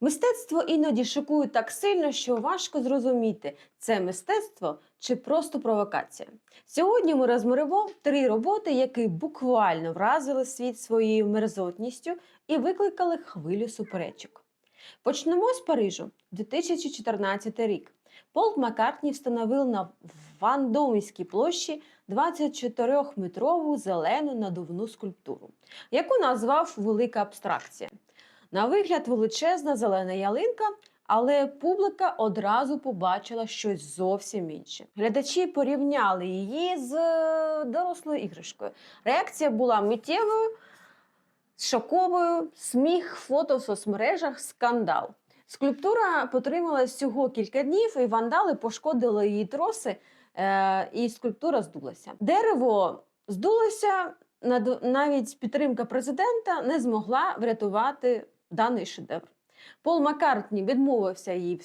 Мистецтво іноді шокує так сильно, що важко зрозуміти, це мистецтво чи просто провокація. Сьогодні ми розберемо три роботи, які буквально вразили світ своєю мерзотністю і викликали хвилю суперечок. Почнемо з Парижу, 2014 рік. Пол Маккартні встановив на Вандомській площі 24-метрову зелену надувну скульптуру, яку назвав «Велика абстракція». На вигляд величезна зелена ялинка, але публіка одразу побачила щось зовсім інше. Глядачі порівняли її з дорослою іграшкою. Реакція була миттєвою, шоковою, сміх, фото в соцмережах, скандал. Скульптура потрималась всього кілька днів, і вандали пошкодили її троси, і скульптура здулася. Дерево здулося, навіть підтримка президента не змогла врятувати даний шедевр. Пол Маккартні відмовився її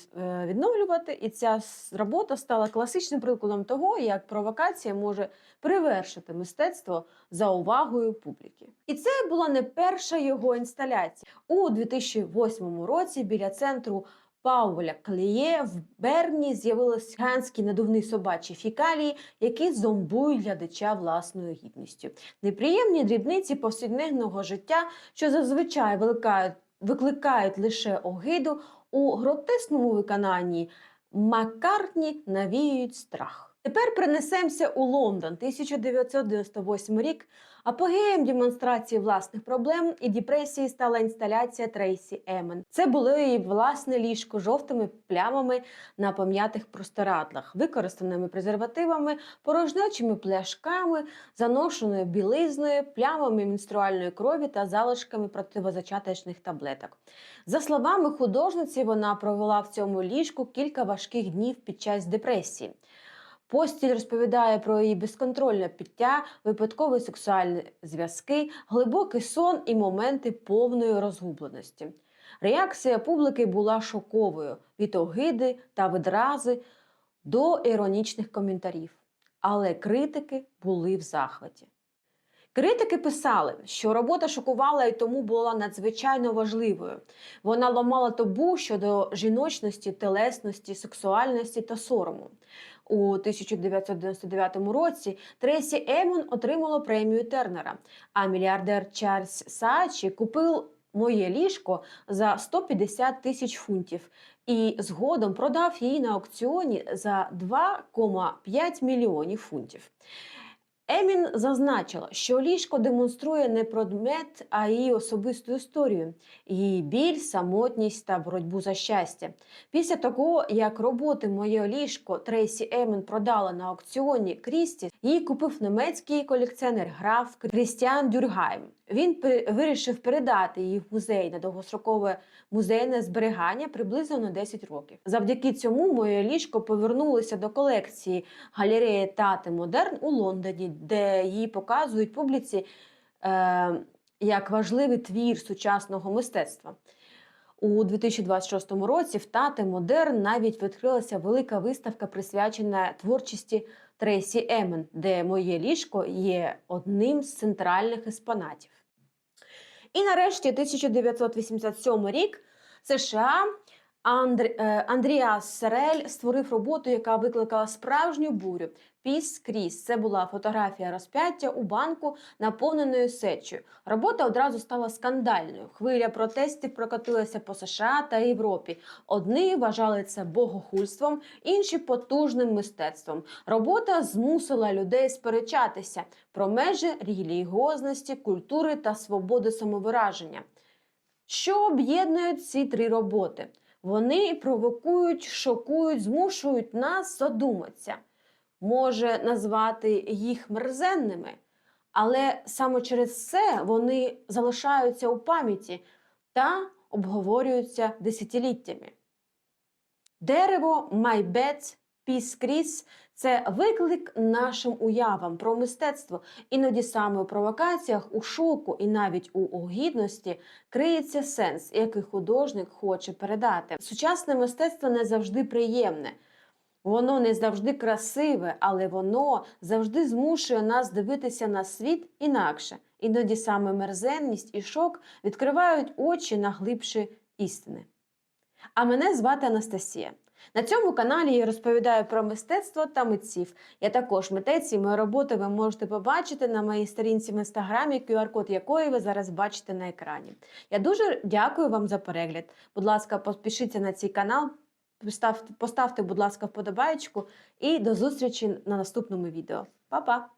відновлювати, і ця робота стала класичним прикладом того, як провокація може перевершити мистецтво за увагою публіки. І це була не перша його інсталяція. У 2008 році біля центру Пауля Кліє в Берні з'явились гігантські надувні собачі фекалії, які зомбують глядача власною гідністю. Неприємні дрібниці повсякденного життя, що зазвичай викликають лише огиду, у гротескному виконанні Маккартні навіюють страх. Тепер перенесемося у Лондон, 1998 рік. Апогеєм демонстрації власних проблем і депресії стала інсталяція Трейсі Емен. Це було її власне ліжко з жовтими плямами на пом'ятих простирадлах, використаними презервативами, порожнечими пляшками, заношеною білизною, плямами менструальної крові та залишками противозачаточних таблеток. За словами художниці, вона провела в цьому ліжку кілька важких днів під час депресії. Постіль розповідає про її безконтрольне пиття, випадкові сексуальні зв'язки, глибокий сон і моменти повної розгубленості. Реакція публіки була шоковою – від огиди та відрази до іронічних коментарів. Але критики були в захваті. Критики писали, що робота шокувала і тому була надзвичайно важливою. Вона ламала табу щодо жіночності, телесності, сексуальності та сорому. У 1999 році Трейсі Емен отримала премію Тернера, а мільярдер Чарльз Саачі купив «Моє ліжко» за 150 тисяч фунтів і згодом продав її на аукціоні за 2,5 мільйонів фунтів. Емін зазначила, що ліжко демонструє не предмет, а її особисту історію, її біль, самотність та боротьбу за щастя. Після того, як роботи «Моє ліжко» Трейсі Емен продала на аукціоні Крісті, її купив німецький колекціонер граф Крістіан Дюргайм. Він вирішив передати її в музей на довгострокове музейне зберігання приблизно на 10 років. Завдяки цьому «Моє ліжко» повернулося до колекції галереї Тате Модерн у Лондоні, де її показують публіці як важливий твір сучасного мистецтва. У 2026 році в Тате Модерн навіть відкрилася велика виставка, присвячена творчості Трейсі Емен, де «Моє ліжко» є одним з центральних експонатів. І нарешті 1987 рік США Андріас Серель створив роботу, яка викликала справжню бурю. «Піс Кріс» – це була фотографія розп'яття у банку, наповненою сечею. Робота одразу стала скандальною. Хвиля протестів прокотилася по США та Європі. Одні вважали це богохульством, інші – потужним мистецтвом. Робота змусила людей сперечатися про межі релігіозності, культури та свободи самовираження. Що об'єднують ці три роботи? Вони провокують, шокують, змушують нас задуматися. Може назвати їх мерзенними, але саме через це вони залишаються у пам'яті та обговорюються десятиліттями. Дерево, My Bed, Піс Кріс – це виклик нашим уявам про мистецтво. Іноді саме у провокаціях, у шоку і навіть у огидності криється сенс, який художник хоче передати. Сучасне мистецтво не завжди приємне. Воно не завжди красиве, але воно завжди змушує нас дивитися на світ інакше. Іноді саме мерзенність і шок відкривають очі на глибші істини. А мене звати Анастасія. На цьому каналі я розповідаю про мистецтво та митців. Я також митець, і мої роботи ви можете побачити на моїй сторінці в інстаграмі, QR-код якої ви зараз бачите на екрані. Я дуже дякую вам за перегляд. Будь ласка, підпишіться на цей канал, поставте, будь ласка, вподобаєчку і до зустрічі на наступному відео. Па-па!